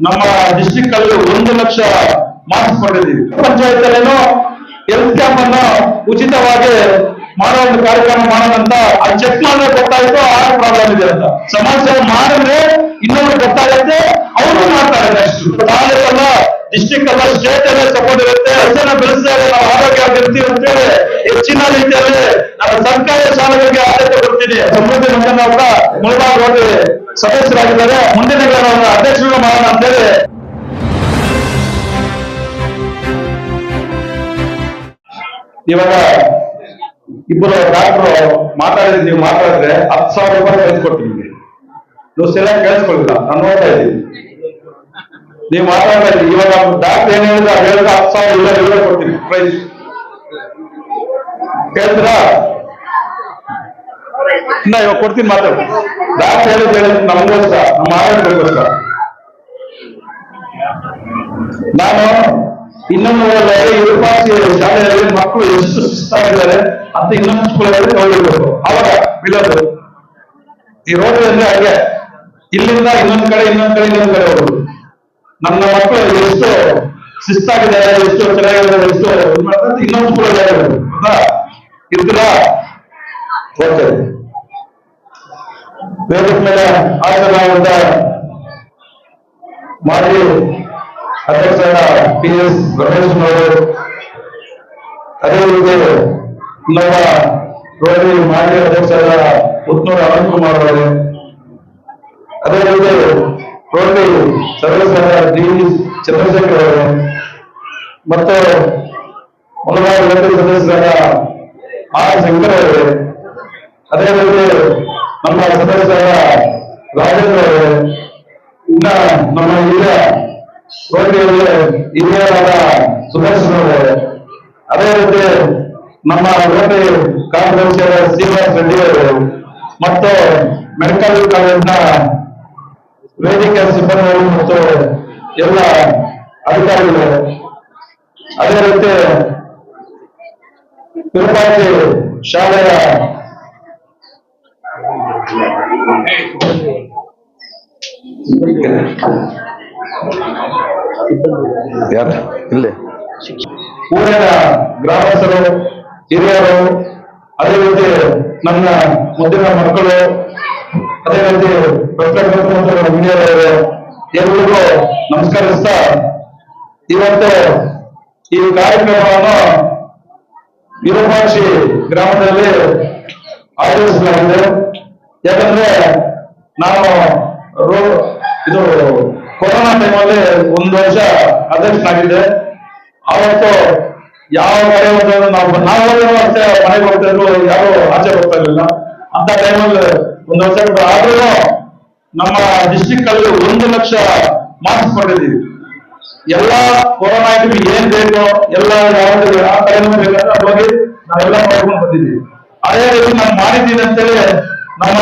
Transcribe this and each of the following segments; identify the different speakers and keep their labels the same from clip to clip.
Speaker 1: ನಮ್ಮ ಡಿಸ್ಟ್ರಿಕ್ಟ್ ಅಲ್ಲಿ 1,00,000 ಮಾಸ್ಕ್ ಕೊಟ್ಟಿದ್ದೀವಿ. ಪಂಚಾಯತ್ ಅಲ್ಲೇನೋ ಹೆಲ್ತ್ ಕ್ಯಾಂಪ್ ಅನ್ನು ಉಚಿತವಾಗಿ ಮಾಡೋ ಒಂದು ಕಾರ್ಯಕ್ರಮ ಮಾಡೋದಂತ ಅದು ಚೆಕ್ ಮಾಡಿದ್ರೆ ಗೊತ್ತಾಯ್ತು ಆ ಪ್ರಾಬ್ಲಮ್ ಇದೆ ಅಂತ. ಸಮಾಜ ಸೇವೆ ಮಾಡಿದ್ರೆ ಇನ್ನೊಂದು ಗೊತ್ತಾಗುತ್ತೆ, ಅವರು ಮಾಡ್ತಾರೆ. ನೆಕ್ಸ್ಟ್ ತಾಲೂಕ್ ಅಲ್ಲ, ಡಿಸ್ಟ್ರಿಕ್ಟ್ ಅಲ್ಲ, ಸ್ಟೇಟ್ ಅಲ್ಲೇ ಸಪೋರ್ಟ್ ಇರುತ್ತೆ. ಹೆಚ್ಚಿನ ಬೆಳೆಸಿದಾಗ ನಾವು ಆರೋಗ್ಯ ಅಭಿವೃದ್ಧಿ ಅಂತೇಳಿ ಹೆಚ್ಚಿನ ರೀತಿಯಲ್ಲಿ ನಾನು ಸರ್ಕಾರಿ ಶಾಲೆಗಳಿಗೆ ಆದ್ಯತೆ ಕೊಡ್ತೀನಿ. ಸಮೃದ್ಧಿ ಮಂಜಣ್ಣ ಕೂಡ ಮುಳಬಾಗ್ ರೋಡ್ ಸದಸ್ಯರಾಗಿದ್ದಾರೆ. ಮುಂದಿನ ಅಧ್ಯಕ್ಷರು ಮಾಡೋಣ ಅಂತೇಳಿ ಇವಾಗ ಇಬ್ಬರು ಡಾಕ್ಟ್ರು ಮಾತಾಡಿದ್ರೆ ನೀವು ಮಾತಾಡಿದ್ರೆ 10,000 ರೂಪಾಯಿ ಕಳಿಸ್ಕೊಡ್ತೀನಿ. ನೀವು ಸರಿಯಾಗಿ ಕೇಳಿಸ್ಕೊಳ್ಳಿಲ್ಲ, ನಾನು ನೋಡ್ತಾ ಇದ್ದೀನಿ. ನೀವು ಮಾತಾಡ್ತಾ ಇದ್ದೀವಿ. ಇವಾಗ ಡಾಕ್ಟರ್ ಏನ್ ಹೇಳಿದ್ರೆ ಅದು ಹೇಳಿದ್ರೆ 10,000 ಇಲ್ಲ ಕೊಡ್ತೀನಿ ಪ್ರೈಸ್. ಕೇಳಿದ್ರಾ? ಇನ್ನ ಇವಾಗ ಕೊಡ್ತೀನಿ, ಮಾತಾಡಿ. ಡಾಕ್ಟರ್ ಹೇಳಿದ್ರೆ ನಮಗೋಸ್ಕರ, ನಮ್ಮ ಆರೋಗ್ಯಕ್ಕೋಸ್ಕರ. ನಾನು ಇನ್ನೊಂದು ವಿರೂಪಾಕ್ಷಿ ಶಾಲೆಯಲ್ಲಿ ಮಕ್ಕಳು ಎಷ್ಟು ಸುಸ್ತಾಗಿದ್ದಾರೆ ಅಂತ ಇನ್ನೊಂದು ಸ್ಕೂಲಲ್ಲಿ ತಗೊಳ್ಬೇಕು. ಅವಾಗ ಬಿಡೋದು ಈ ರೋಡ್ ಅಂದ್ರೆ ಹಾಗೆ ಇಲ್ಲಿಂದ ಇನ್ನೊಂದ್ ಕಡೆ ಹೋಗುದು. ನನ್ನ ಮಕ್ಕಳು ಎಷ್ಟು ಶಿಸ್ತಾಗಿದ್ದಾರೆ, ಎಷ್ಟು ಚೆನ್ನಾಗಿದ್ದಾರೆ, ಎಷ್ಟು ಇನ್ನೊಂದು ಸ್ಕೂಲಲ್ಲಿ ಹೌದಾ? ಇರ್ತೀರಾ? ಓಕೆ. ವೇದಿಕೆ ಮೇಲೆ ಆಸನವಾದ ಮಾಜಿ ಅಧ್ಯಕ್ಷರಾದ PS ರಮೇಶ್ನವರು, ಅದೇ ರೀತಿ ನಮ್ಮ ರೋಟರಿ ಮಾಜಿ ಅಧ್ಯಕ್ಷರಾದ ಪುತ್ತೂರು ಅನಂತಕುಮಾರ್ ಅವರು, ಅದೇ ರೀತಿ ರೋಟರಿ ಸದಸ್ಯರಾದ D ಚಂದ್ರಶೇಖರ್ ಅವರು ಮತ್ತು ಮುಳಬಾಗ್ ರೋಟರಿ ಸದಸ್ಯರಾದ R ಶಂಕರ್ ಅವರು, ಅದೇ ರೀತಿ ನಮ್ಮ ಸದಸ್ಯರಾದ ರಾಜೇಂದ್ರ ಅವರು, ಇನ್ನ ನಮ್ಮ ಹಿರಿಯರಾದ ಸುದರ್ಶನ್ ಅವರು, ಅದೇ ರೀತಿ ನಮ್ಮ ರೋಟರಿ ಕಾರ್ಯದರ್ಶಿಯಾದ ಶ್ರೀನಿವಾಸ್ ರೆಡ್ಡಿ ಅವರು ಮತ್ತು ಮೆಡಿಕಲ್ ಕಾಲೇಜಿನ ವೇದಿಕೆ ಸಿಬ್ಬಂದಿಗಳು ಮತ್ತು ಎಲ್ಲ ಅಧಿಕಾರಿಗಳು, ಅದೇ ರೀತಿ ವಿರೂಪಾಕ್ಷಿ ಶಾಲೆಯ ಯಾರ ಇಲ್ಲೇ ಊರಿನ ಗ್ರಾಮಸ್ಥರು, ಹಿರಿಯರು, ಅದೇ ರೀತಿ ನನ್ನ ಮುದ್ದಿನ ಮಕ್ಕಳು, ಅದೇ ರೀತಿ ಹಿರಿಯರವರು ಎಲ್ಲರಿಗೂ ನಮಸ್ಕರಿಸ್ತಾ ಇವತ್ತು ಈ ಕಾರ್ಯಕ್ರಮವನ್ನು ವಿರೂಪಾಕ್ಷಿ ಗ್ರಾಮದಲ್ಲಿ ಆಯೋಜಿಸಲಾಗಿದೆ. ಯಾಕಂದ್ರೆ ನಾವು ಇದು ಕೊರೋನಾ ಟೈಮಲ್ಲಿ 1 ವರ್ಷ ಅಧ್ಯಕ್ಷನಾಗಿದ್ದೆ. ಅವತ್ತು ಯಾವ ಕಡೆ ನಾವು ಅಷ್ಟೇ ಮನೆಗೆ ಹೋಗ್ತಾ ಇದ್ರು, ಯಾರು ಆಚೆ ಹೋಗ್ತಾ ಇರಲಿಲ್ಲ. ಅಂತ ಟೈಮಲ್ಲಿ 1 ವರ್ಷ ಆದ್ರೂ ನಮ್ಮ ಡಿಸ್ಟ್ರಿಕ್ಟ್ ಅಲ್ಲಿ 1,00,000 ಮಾಸ್ಕ್ ಕೊಟ್ಟಿದ್ದೀವಿ. ಎಲ್ಲ ಕೊರೋನಾ ಏನ್ ಬೇಕು ಎಲ್ಲ ಯಾವ್ದು ಆ ಕಡೆನೂ ಬೇಕಾದ್ರೆ ಅದು ಹೋಗಿ ನಾವೆಲ್ಲ ಮಾಡ್ಕೊಂಡು ಬಂದಿದ್ದೀವಿ. ಅದೇ ರೀತಿ ನಾನು ಮಾಡಿದ್ದೀನಿ ಅಂತೇಳಿ ನಮ್ಮ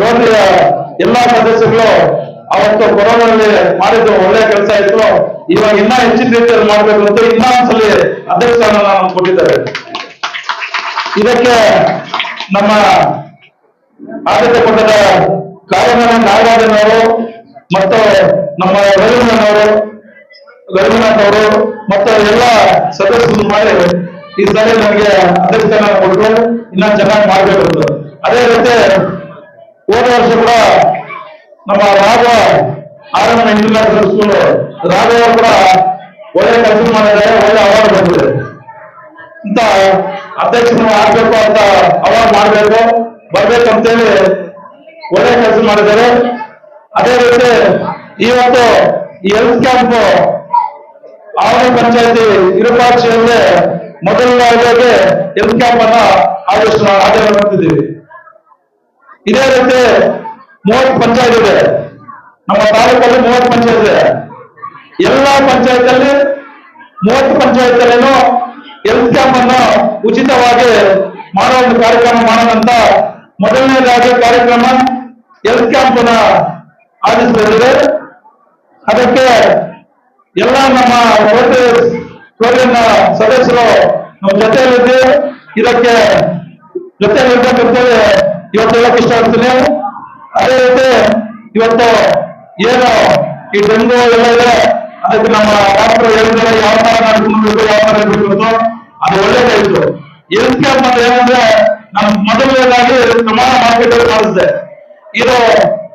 Speaker 1: ರೋಟರಿಯ ಎಲ್ಲಾ ಸದಸ್ಯರು ಅವತ್ತು ಕೊರೋನಾದಲ್ಲಿ ಮಾಡಿದ್ದು ಒಳ್ಳೆ ಕೆಲಸ ಇತ್ತು. ಇವಾಗ ಇನ್ನ ಹೆಚ್ಚಿನ ರೀತಿಯಲ್ಲಿ ಮಾಡ್ಬೇಕು ಅಂತ ಇನ್ನೊಂದ್ಸಲಿ ಅಧ್ಯಕ್ಷರನ್ನ ನಾವು ಕೊಟ್ಟಿದ್ದಾರೆ. ಇದಕ್ಕೆ ನಮ್ಮ ಆದ್ಯತೆ ಕೊಟ್ಟದ ಕಾರ್ಯಮನೆ ನಾಗರಾಜನವರು ಮತ್ತು ನಮ್ಮ ರಘುನಾಥ್ ಅವರು ಮತ್ತು ಎಲ್ಲ ಸದಸ್ಯರು ಮಾಡಿ ಈ ಸರಿ ನನಗೆ ಅಧ್ಯಕ್ಷರನ್ನ ಕೊಟ್ಟರು. ಇನ್ನ ಚೆನ್ನಾಗಿ ಮಾಡ್ಬೇಕು. ಅದೇ ರೀತಿ ಹೋದ ವರ್ಷ ಕೂಡ ನಮ್ಮ ರಾಘವ ಆರಮನೆ ಇಂಟರ್ನ್ಯಾಷನಲ್ ಸ್ಕೂಲ್ ರಾಘವ ಕೂಡ ಒಳ್ಳೆ ಕೆಲಸ ಮಾಡಿದ್ದಾರೆ, ಒಳ್ಳೆ ಅವಾರ್ಡ್ ಬಂದಿದೆ ಅಂತ ಅಧ್ಯಕ್ಷರು ಆಗ್ಬೇಕು ಅಂತ ಅವಾರ್ಡ್ ಮಾಡ್ಬೇಕು ಬರ್ಬೇಕಂತೇಳಿ ಒಳ್ಳೆ ಕೆಲಸ ಮಾಡಿದ್ದಾರೆ. ಅದೇ ರೀತಿ ಇವತ್ತು ಈ ಹೆಲ್ತ್ ಕ್ಯಾಂಪ್ ಆವರಣ ಪಂಚಾಯತಿ ವಿರೂಪಾಕ್ಷಿಯಲ್ಲಿ ಮೊದಲನೇದಾಗಿ ಹೆಲ್ತ್ ಕ್ಯಾಂಪ್ ಅನ್ನ ಆಚರಣೆ ಮಾಡ್ತಿದ್ದೀವಿ. ಇದೇ ರೀತಿ 30 ಪಂಚಾಯತ್ ಇದೆ ನಮ್ಮ ತಾಲೂಕಲ್ಲಿ. 30 ಪಂಚಾಯತ್ ಇದೆ. ಎಲ್ಲಾ ಪಂಚಾಯತ್ ಅಲ್ಲಿ 30 ಪಂಚಾಯತ್ ಅಲ್ಲೇನೋ ಹೆಲ್ತ್ ಕ್ಯಾಂಪ್ ಅನ್ನು ಉಚಿತವಾಗಿ ಮಾಡೋ ಒಂದು ಕಾರ್ಯಕ್ರಮ ಮಾಡೋದಂತ ಮೊದಲನೇದಾಗಿ ಕಾರ್ಯಕ್ರಮ ಹೆಲ್ತ್ ಕ್ಯಾಂಪ್ ಅನ್ನ ಆಯೋಜಿಸಲಾಗಿದೆ. ಅದಕ್ಕೆ ಎಲ್ಲ ನಮ್ಮ ರೋಟರಿನ ಸದಸ್ಯರು ನಮ್ಮ ಜೊತೆಯಲ್ಲಿದ್ದು ಇದಕ್ಕೆ ಜೊತೆಯಲ್ಲಿರ್ತಕ್ಕಂಥೇಳಿ ಇವತ್ತು ಹೇಳಕ್ ಇಷ್ಟಪಡ್ತೀನಿ. ಅದೇ ರೀತಿ ಇವತ್ತು ಏನು ಈ ಡೆಂಗು ಎಲ್ಲ ಇದೆ, ಅದಕ್ಕೆ ನಮ್ಮ ಡಾಕ್ಟರ್ ಹೇಳಿದ್ರೆ ಯಾವ ತರ ನಡ್ಕೊಂಡು ಯಾವ ತರ ಇರ್ಬೇಕು ಅದು ಒಳ್ಳೇದಾಯ್ತು. ಹೆಲ್ತ್ ಕೇರ್ ಮತ್ತೆ ಏನಂದ್ರೆ ನಮ್ ಮೊದಲನೇದಾಗಿ ಪ್ರಮಾಣ ಮಾರ್ಕೆಟ್ ಅಲ್ಲಿ ಮಾಡಿಸಿದೆ. ಇದು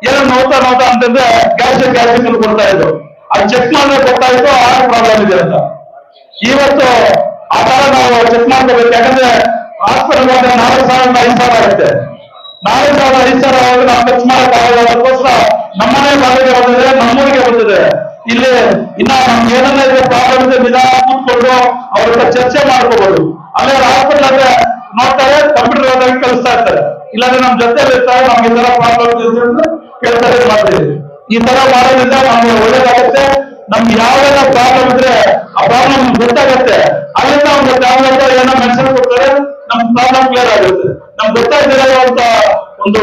Speaker 1: ಏನೋ ನೋಡ್ತಾ ಅಂತಂದ್ರೆ ಗ್ಯಾಸ್ಟ್ರಿಕ್ ಕೊಡ್ತಾ ಇದ್ರು, ಅದು ಚೆಕ್ ಮಾಡಿದ್ರೆ ಗೊತ್ತಾಯ್ತು ಹಾರ್ಟ್ ಪ್ರಾಬ್ಲಮ್ ಇದೆ ಅಂತ. ಇವತ್ತು ಆ ತರ ನಾವು ಚೆಕ್ ಮಾಡ್ಕೋಬೇಕು, ಯಾಕಂದ್ರೆ ಹಾಸ್ಪಿಟಲ್ ಹೋದ್ರೆ 4,000 5,000 ಆಗುತ್ತೆ. 4,000 5,000 ಹೋದ್ರೆ ನಾವು ಖರ್ಚು ಮಾಡಕ್ ಆಗಲ್ಲ. ಅದಕ್ಕೋಸ್ಕರ ನಮ್ಮನೆ ಬಾಡಿಗೆ ಬಂದಿದೆ, ನಮ್ಮೂರಿಗೆ ಬಂದಿದೆ. ಇಲ್ಲಿ ಇನ್ನ ನಮ್ಗೆ ಏನನ್ನ ಪ್ರಾಬ್ಲಮ್ ಇದೆ ನಿಧಾನ ಕೂತ್ಕೊಂಡು ಅವ್ರ ಹತ್ರ ಚರ್ಚೆ ಮಾಡ್ಕೋಬಹುದು. ಅಲ್ಲೇ ಹಾಸ್ಪಿಟಲ್ ಅಂದ್ರೆ ನೋಡ್ತಾರೆ, ಕಂಪ್ಯೂಟರ್ ಹೋದಾಗ ಕಲಿಸ್ತಾ ಇರ್ತಾರೆ, ಇಲ್ಲಾಂದ್ರೆ ನಮ್ ಜೊತೆ ಇರ್ತಾರೆ, ನಮ್ಗೆ ಈ ತರ ಪ್ರಾಬ್ಲಮ್ ಕೇಳ್ತಾರೆ ಮಾಡ್ತೀವಿ. ಈ ತರ ಮಾಡೋದ್ರಿಂದ ನಮ್ಗೆ ಒಳ್ಳೇದಾಗುತ್ತೆ. ನಮ್ಗೆ ಯಾವೆಲ್ಲ ಪ್ರಾಬ್ಲಮ್ ಇದ್ರೆ ಆ ಪ್ರಾಬ್ಲಮ್ ಗೊತ್ತಾಗುತ್ತೆ, ಅಲ್ಲಿಂದ ಒಂದು ಟ್ಯಾಬ್ಲೆಟ್ ಏನೋ ಮೆಡಿಸಿನ್ ಕೊಡ್ತಾರೆ, ನಮ್ ಪ್ರಾಬ್ಲಮ್ ಕ್ಲಿಯರ್ ಆಗುತ್ತೆ. ನಮ್ಗೆ ಗೊತ್ತಾಗ್ತಿರೋಂತ ಒಂದು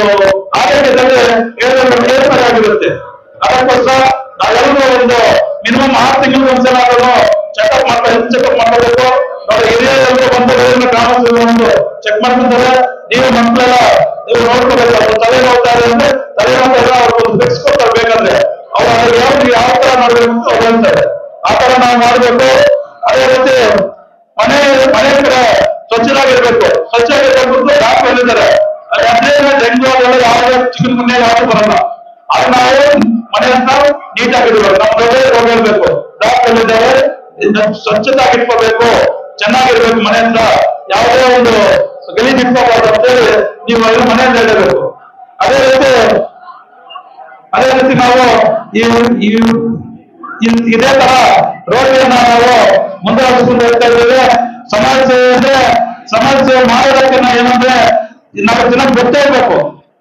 Speaker 1: ಆರೋಗ್ಯದಲ್ಲಿ ಏರ್ಪಡೆ ಆಗಿರುತ್ತೆ. ಅದಕ್ಕೋಸ್ಕರ ನಾವೆಲ್ಲರೂ ಒಂದು ಮಿನಿಮಮ್ 6 ತಿಂಗಳು ಒಂದ್ಸಲ ಚೆಕಪ್ ಮಾಡ್ಕೋಬೇಕು. ನಾವು ಹಿರಿಯರೆಲ್ಲರೂ ಬಂದು ಗ್ರಾಮಸ್ಥರು ಒಂದು ಚೆಕ್ ಮಾಡ್ಕೊಂತಾರೆ. ನೀವು ಮಕ್ಕಳೆಲ್ಲ ನೀವು ನೋಡ್ಕೋಬೇಕು. ಅವ್ರು ತಲೆ ನೋಡ್ತಾ ಇದೆ ಅಂದ್ರೆ ತಲೆ ನೋಡ್ತಾ ಇಲ್ಲ, ಅವ್ರಿಗೆ ಫಿಕ್ಸ್ ಕೊಡ್ತಾರೆ. ಬೇಕಂದ್ರೆ ಅವ್ರು ಯಾವ ತರ ಮಾಡ್ಬೇಕು ಅಂತ ಅವ್ರು ಹೇಳ್ತಾರೆ, ಆ ತರ ನಾವು ಮಾಡ್ಬೇಕು. ಅದೇ ರೀತಿ ಮನೆ ಕಡೆ ಸ್ವಚ್ಛವಾಗಿರ್ಬೇಕು. ಸ್ವಚ್ಛವಾಗಿರ್ಬೇಕು ಡಾಕ್ಟರ್ ಹೇಳಿದ್ದಾರೆ. ಅದೇ ಡೆಂಗು ಅದೆಲ್ಲ ಯಾವ್ದು ಚಿಕನ್ ಗುನ್ಯ ಯಾವ್ದು ಬರಲ್ಲ. ಅದು ನಾವು ಮನೆ ಅಂತ ನೀಟಾಗಿರ್ಬೇಕು. ನಮ್ಮ ರೋಗ ಇರ್ಬೇಕು. ಡಾಕ್ಟರ್ ಹೇಳಿದ್ದಾರೆ ಸ್ವಚ್ಛತಾಗಿ ಇಟ್ಕೋಬೇಕು, ಚೆನ್ನಾಗಿರ್ಬೇಕು. ಮನೆ ಹತ್ರ ಯಾವುದೇ ಒಂದು ಗಲೀಜ್ ಇಟ್ಕೋಬಾರ್ದು ಅಂತೇಳಿ ನೀವು ಎಲ್ಲ ಮನೆಯಿಂದ ಹೇಳಬೇಕು. ಅದೇ ರೀತಿ ನಾವು ಇದೇ ತರ ರೋಗಿಯನ್ನ ನಾವು ಮುಂದುವರಿಸಿಕೊಂಡು ಹೋಗ್ತಾ ಇದ್ದೇವೆ. ಸಮಾಜ ಸೇವೆ ಮಾಡೋದಕ್ಕೆ ಏನಂದ್ರೆ ನಾವು ಜನಕ್ಕೆ ಗೊತ್ತೇ ಇರ್ಬೇಕು.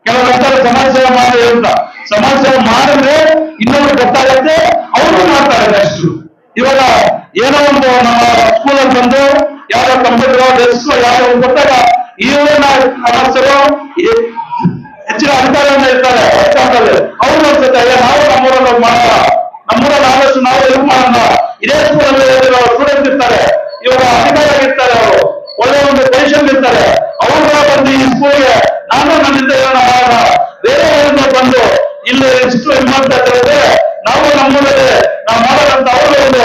Speaker 1: ಕೆಲವರು ಸಮಾಜ ಸೇವೆ ಮಾಡಿ ಅಂತ, ಸಮಾಜ ಸೇವೆ ಮಾಡಿದ್ರೆ ಇನ್ನೊಬ್ರು ಗೊತ್ತಾಗತ್ತೆ, ಅವರು ಮಾಡ್ತಾರೆ ನೆಕ್ಸ್ಟ್. ಇವಾಗ ಏನೋ ಒಂದು ನಮ್ಮ ಸ್ಕೂಲಲ್ಲಿ ಬಂದು ಯಾವ್ದೋ ಕಂಪ್ಯೂಟರ್ ಡೆಸ್ಕ್ ಯಾವ್ದೋ ಒಂದು ಕೊಟ್ಟಾಗ ಈವನ ಸಮಸ್ಯೆಗಳು ಹೆಚ್ಚಿನ ಅಧಿಕಾರಿಗಳನ್ನ ಇರ್ತಾರೆ ಅವ್ರು ಅನ್ಸುತ್ತೆ, ನಾವು ನಮ್ಮೂರಲ್ಲಿ ಮಾಡೋಣ, ನಮ್ಮೂರಲ್ಲಿ ಆದಷ್ಟು ನಾವು ಇದು ಮಾಡೋಣ. ಇದೇ ಸ್ಕೂಲಲ್ಲಿ ಸ್ಟೂಡೆಂಟ್ ಇರ್ತಾರೆ, ಇವಾಗ ಅಧಿಕಾರಿಯಾಗಿರ್ತಾರೆ, ಅವರು ಒಳ್ಳೆ ಒಂದು ಪೊಸಿಷನ್ ಇರ್ತಾರೆ. ಅವರು ಬಂದು ಈ ಸ್ಕೂಲ್ಗೆ ನಾನು ನನ್ನಿಂದ ಏನೋ ಮಾಡೋಣ, ಬೇರೆ ಬಂದು ಇಲ್ಲಿ ಇಷ್ಟು ಇದು ಮಾಡ್ತಾ ಇದ್ದಾರೆ, ನಾವು ನಮ್ಮೂರಲ್ಲಿ ನಾವು ಮಾಡೋದಂತ ಅವರು ಒಂದು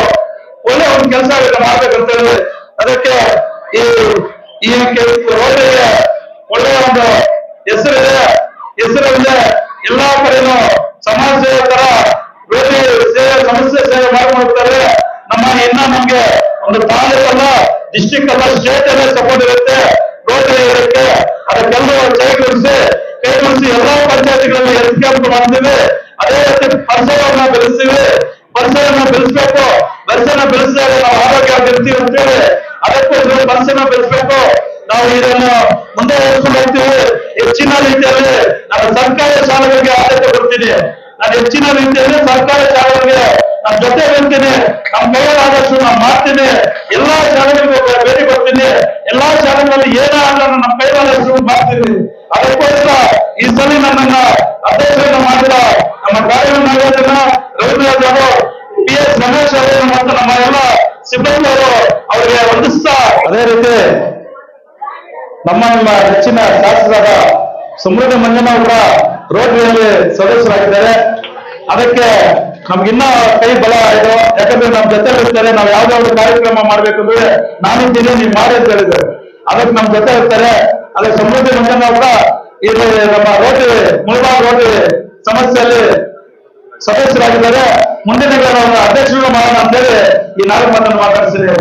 Speaker 1: ಒಳ್ಳೆ ಒಂದು ಕೆಲಸ ಮಾಡ್ಬೇಕಂತ ಹೇಳಿ ಅದಕ್ಕೆ ಈ ರೋಗಿಗೆ ಒಳ್ಳೆಯ ಒಂದು ಹೆಸರಿದೆ. ಎಲ್ಲಾ ಕಡೆನೂ ಸಮಾಜ ಸೇವಕರ ರೋಗಿ ಸೇವೆ ಸಮಸ್ಯೆ ಸೇವೆ ಮಾಡ್ಕೊಳ್ತಾರೆ. ನಮ್ಗೆ ಒಂದು ತಾಲೂಕ್ ಅಲ್ಲ, ಡಿಸ್ಟ್ರಿಕ್ಟ್ ಅಲ್ಲ, ಸ್ಟೇಟ್ ಅಲ್ಲೇ ಸಪೋರ್ಟ್ ಇರುತ್ತೆ ರೋಗಿ ಇರುತ್ತೆ. ಅದಕ್ಕೆಲ್ಲರೂ ಕೈಗೂಡಿಸಿ ಎಲ್ಲಾ ಪಂಚಾಯತಿಗಳಲ್ಲಿ ಹೆಲ್ತ್ ಕ್ಯಾಂಪ್ ಮಾಡ್ತೀವಿ. ಅದೇ ರೀತಿ ಪರಿಸರವನ್ನ ಬೆಳೆಸಬೇಕು. ಪರಿಸರ ಬೆಳೆಸಿದಾಗ ನಾವು ಆರೋಗ್ಯವಾಗಿರ್ತೀವಿ ಅಂತೇಳಿ ಅದಕ್ಕೋಸ್ಕರ ಪರಿಸರ ಬೆಳೆಸಬೇಕು. ನಾವು ಇದನ್ನು ಮುಂದೆ ಹೋಗ್ಕೊಂಡು ಹೋಗ್ತೀವಿ. ಹೆಚ್ಚಿನ ರೀತಿಯಲ್ಲಿ ನಾನು ಸರ್ಕಾರಿ ಶಾಲೆಗಳಿಗೆ ಆದ್ಯತೆ ಕೊಡ್ತೀನಿ. ನಾನು ಹೆಚ್ಚಿನ ರೀತಿಯಲ್ಲಿ ಸರ್ಕಾರಿ ಶಾಲೆಗಳಿಗೆ ನಾನು ಜೊತೆ ಬರ್ತೀನಿ. ನಮ್ಮ ಕೈಯಲ್ಲಾದಷ್ಟು ನಾನು ಮಾಡ್ತೀನಿ. ಎಲ್ಲಾ ಶಾಲೆಗಳಿಗೂ ಭೇಟಿ ಕೊಡ್ತೀನಿ. ಎಲ್ಲಾ ಶಾಲೆಗಳಲ್ಲಿ ಏನಾದ್ರೂ ನಮ್ಮ ಕೈಯಲ್ಲಾದಷ್ಟು ಮಾಡ್ತೀನಿ. ಅದಕ್ಕೋಸ್ಕರ ಈ ಸಲ ನನ್ನನ್ನ ಅಧ್ಯಕ್ಷರನ್ನ ಮಾಡಿದ ನಮ್ಮ ಕಾರ್ಯನಿರ್ವಾಹಕರನ್ನ ರವೀಂದ್ರನಾಥ್ ಅವರು, PS ರಮೇಶ್ ಅವರು ಮತ್ತು ನಮ್ಮ ಎಲ್ಲ ಸಿಬ್ಬಂದಿ ಅವರಿಗೆ ವಂದಿಸ್ತಾ, ಅದೇ ರೀತಿ ನಮ್ಮ ಹೆಚ್ಚಿನ ಶಾಸಕರಾದ ಸಮೃದ್ಧಿ ಮಂಜನವರ ರೋಟರಿಯಲ್ಲಿ ಸದಸ್ಯರಾಗಿದ್ದಾರೆ. ಅದಕ್ಕೆ ನಮ್ಗಿನ್ನ ಕೈ ಬಲ ಆಯ್ತು. ಯಾಕಂದ್ರೆ ನಮ್ ಜೊತೆ ಇರ್ತಾರೆ. ನಾವು ಯಾವ್ದಾದ್ರು ಕಾರ್ಯಕ್ರಮ ಮಾಡ್ಬೇಕಂದ್ರೆ ನಾನಿದ್ದೀನಿ, ನೀವು ಮಾಡಿ ಅಂತ ಹೇಳಿದ್ರು. ಅದಕ್ಕೆ ನಮ್ ಜೊತೆ ಇರ್ತಾರೆ. ಅದೇ ಸಮೃದ್ಧಿ ಮಂಜನವರ ಇಲ್ಲಿ ನಮ್ಮ ಮುಳಬಾಗ್ ರೋಟರಿ ಸಮಸ್ಯೆಯಲ್ಲಿ ಸದಸ್ಯರಾಗಿದ್ದಾರೆ. ಮುಂದಿನ ಅಧ್ಯಕ್ಷರು ಮಾಡೋಣ ಅಂತೇಳಿ ಈ 4 ಮಾತನ್ನು ಮಾತಾಡ್ತೀನಿ.